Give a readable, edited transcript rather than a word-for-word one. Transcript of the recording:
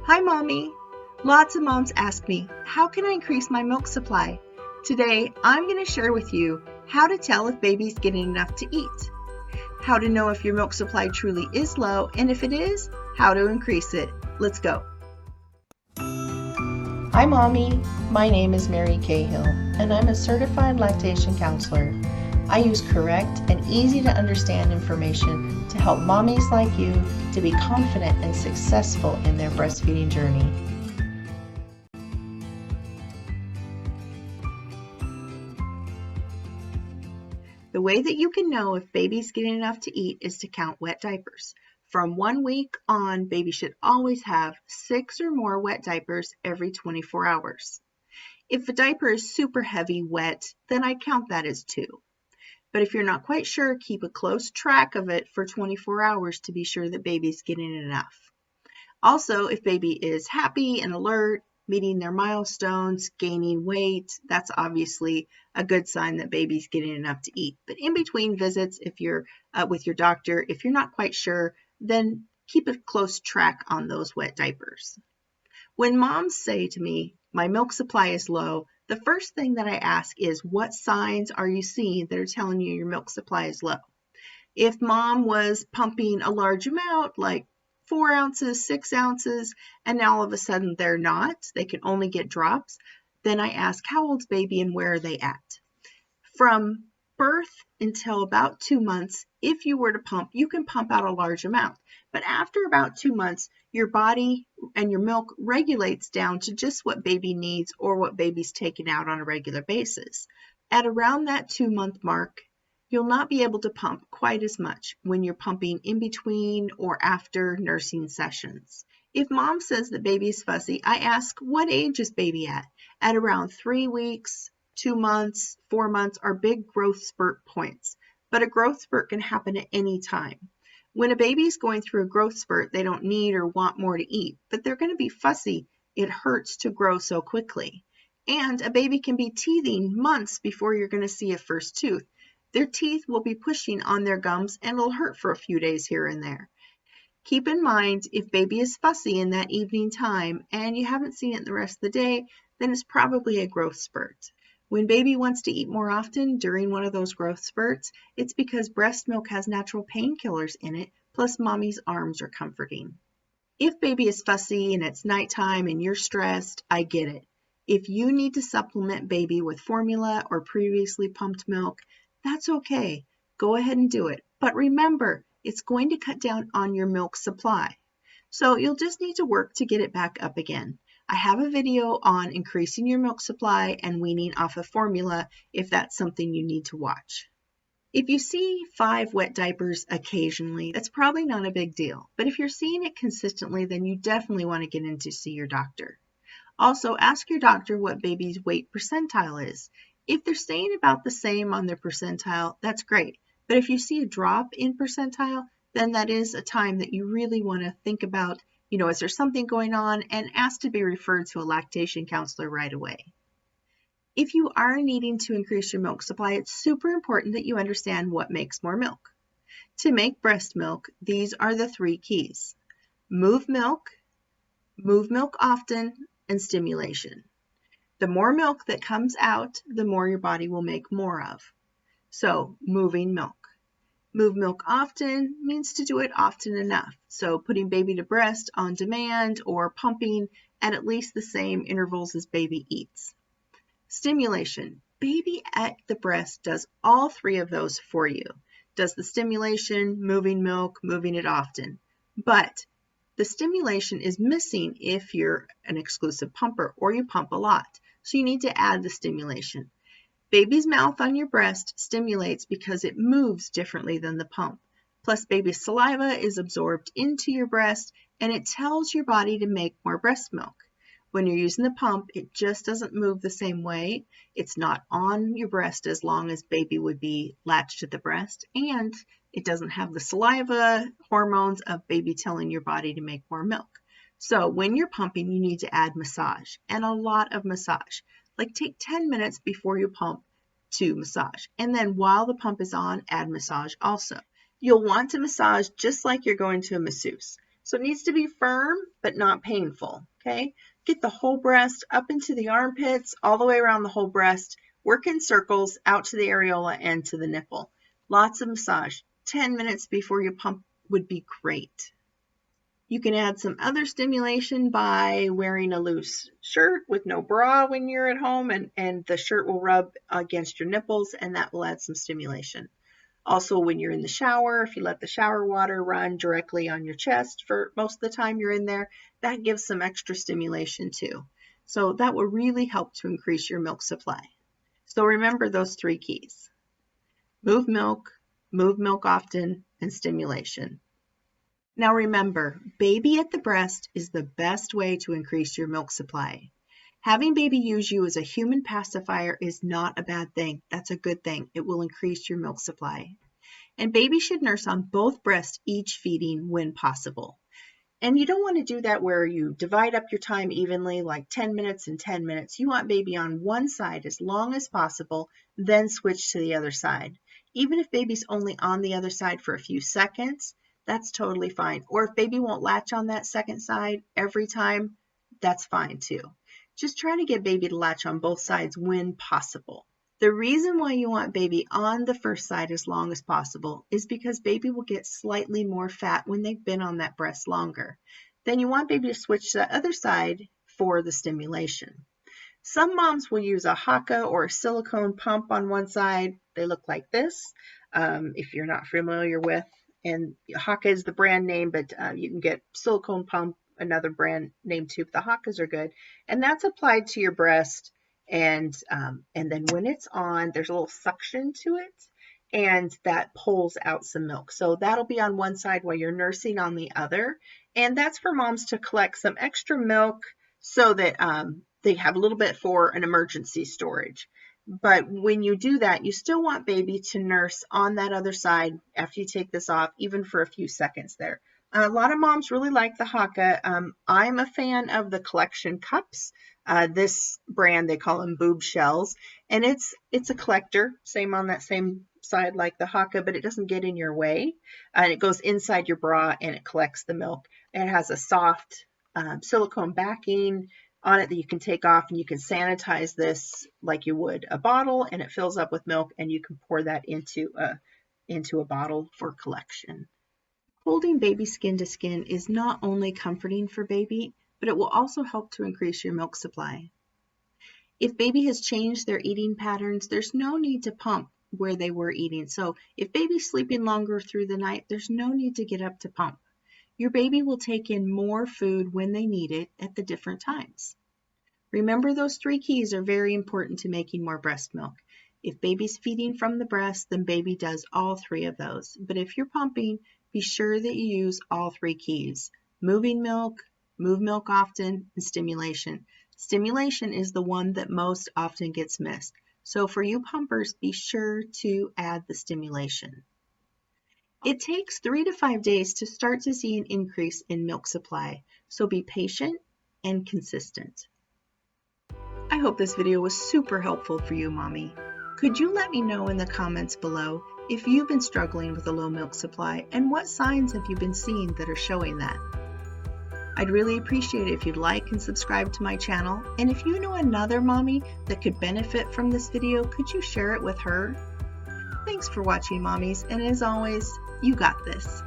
Hi, Mommy. Lots of moms ask me, how can I increase my milk supply? Today, I'm going to share with you how to tell if baby's getting enough to eat, how to know if your milk supply truly is low, and if it is, how to increase it. Let's go. Hi, Mommy. My name is Mary Cahill, and I'm a certified lactation counselor. I use correct and easy to understand information to help mommies like you to be confident and successful in their breastfeeding journey. The way that you can know if baby's getting enough to eat is to count wet diapers. From 1 week on, baby should always have 6 or more wet diapers every 24 hours. If a diaper is super heavy wet, then I count that as 2. But if you're not quite sure, keep a close track of it for 24 hours to be sure that baby's getting enough. Also, if baby is happy and alert, meeting their milestones, gaining weight, that's obviously a good sign that baby's getting enough to eat. But in between visits, if you're with your doctor, if you're not quite sure, then keep a close track on those wet diapers. When moms say to me, my milk supply is low, the first thing that I ask is, what signs are you seeing that are telling you your milk supply is low? If mom was pumping a large amount, like 4 ounces, 6 ounces, and now all of a sudden they're not, they can only get drops, then I ask, how old's baby and where are they at? From birth until about 2 months, if you were to pump, you can pump out a large amount. But after about 2 months, your body and your milk regulates down to just what baby needs or what baby's taking out on a regular basis. At around that 2-month mark, you'll not be able to pump quite as much when you're pumping in between or after nursing sessions. If mom says that baby is fussy, I ask, what age is baby at? At around 3 weeks, 2 months, 4 months are big growth spurt points, but a growth spurt can happen at any time. When a baby is going through a growth spurt, they don't need or want more to eat, but they're going to be fussy. It hurts to grow so quickly. And a baby can be teething months before you're going to see a first tooth. Their teeth will be pushing on their gums and it'll hurt for a few days here and there. Keep in mind, if baby is fussy in that evening time and you haven't seen it the rest of the day, then it's probably a growth spurt. When baby wants to eat more often during one of those growth spurts, it's because breast milk has natural painkillers in it, plus mommy's arms are comforting. If baby is fussy and it's nighttime and you're stressed, I get it. If you need to supplement baby with formula or previously pumped milk, that's okay. Go ahead and do it. But remember, it's going to cut down on your milk supply. So you'll just need to work to get it back up again. I have a video on increasing your milk supply and weaning off of formula if that's something you need to watch. If you see 5 wet diapers occasionally, that's probably not a big deal. But if you're seeing it consistently, then you definitely want to get in to see your doctor. Also, ask your doctor what baby's weight percentile is. If they're staying about the same on their percentile, that's great. But if you see a drop in percentile, then that is a time that you really want to think about, is there something going on, and ask to be referred to a lactation counselor right away. If you are needing to increase your milk supply, it's super important that you understand what makes more milk. To make breast milk, these are the 3 keys: move milk often, and stimulation. The more milk that comes out, the more your body will make more of. So, moving milk. Move milk often means to do it often enough. So, putting baby to breast on demand or pumping at least the same intervals as baby eats. Stimulation. Baby at the breast does all 3 of those for you. Does the stimulation, moving milk, moving it often. But the stimulation is missing if you're an exclusive pumper or you pump a lot. So you need to add the stimulation. Baby's mouth on your breast stimulates because it moves differently than the pump. Plus, baby's saliva is absorbed into your breast and it tells your body to make more breast milk. When you're using the pump, it just doesn't move the same way. It's not on your breast as long as baby would be latched to the breast, and it doesn't have the saliva hormones of baby telling your body to make more milk. So when you're pumping, you need to add massage, and a lot of massage. Like, take 10 minutes before you pump to massage. And then while the pump is on, add massage also. You'll want to massage just like you're going to a masseuse. So it needs to be firm, but not painful, okay? Get the whole breast up into the armpits, all the way around the whole breast. Work in circles out to the areola and to the nipple. Lots of massage. 10 minutes before you pump would be great. You can add some other stimulation by wearing a loose shirt with no bra when you're at home, and the shirt will rub against your nipples, and that will add some stimulation. Also, when you're in the shower, if you let the shower water run directly on your chest for most of the time you're in there, that gives some extra stimulation too. So that will really help to increase your milk supply. So remember those 3 keys: move milk often, and stimulation. Now remember, baby at the breast is the best way to increase your milk supply. Having baby use you as a human pacifier is not a bad thing. That's a good thing. It will increase your milk supply. And baby should nurse on both breasts each feeding when possible. And you don't want to do that where you divide up your time evenly, like 10 minutes and 10 minutes. You want baby on one side as long as possible, then switch to the other side. Even if baby's only on the other side for a few seconds, that's totally fine. Or if baby won't latch on that second side every time, that's fine too. Just try to get baby to latch on both sides when possible. The reason why you want baby on the first side as long as possible is because baby will get slightly more fat when they've been on that breast longer. Then you want baby to switch to the other side for the stimulation. Some moms will use a Haka or a silicone pump on one side. They look like this, if you're not familiar with. And Haka is the brand name, but you can get silicone pump, another brand name too. But the Hakas are good. And that's applied to your breast. And then when it's on, there's a little suction to it, and that pulls out some milk. So that'll be on one side while you're nursing on the other. And that's for moms to collect some extra milk so that they have a little bit for an emergency storage. But when you do that, you still want baby to nurse on that other side after you take this off, even for a few seconds there. A lot of moms really like the Haka. I'm a fan of the collection cups. This brand, they call them boob shells, and it's a collector, same on that same side like the Haka, but it doesn't get in your way. And it goes inside your bra and it collects the milk. It has a soft silicone backing on it that you can take off, and you can sanitize this like you would a bottle, and it fills up with milk, and you can pour that into a bottle for collection. Holding baby skin to skin is not only comforting for baby, but it will also help to increase your milk supply. If baby has changed their eating patterns, there's no need to pump where they were eating. So if baby's sleeping longer through the night, there's no need to get up to pump. Your baby will take in more food when they need it at the different times. Remember, those 3 keys are very important to making more breast milk. If baby's feeding from the breast, then baby does all 3 of those. But if you're pumping, be sure that you use all 3 keys: moving milk, move milk often, and stimulation. Stimulation is the one that most often gets missed. So for you pumpers, be sure to add the stimulation. It takes 3 to 5 days to start to see an increase in milk supply, so be patient and consistent. I hope this video was super helpful for you, Mommy. Could you let me know in the comments below if you've been struggling with a low milk supply, and what signs have you been seeing that are showing that? I'd really appreciate it if you'd like and subscribe to my channel, and if you know another mommy that could benefit from this video, could you share it with her? Thanks for watching, mommies, and as always, you got this.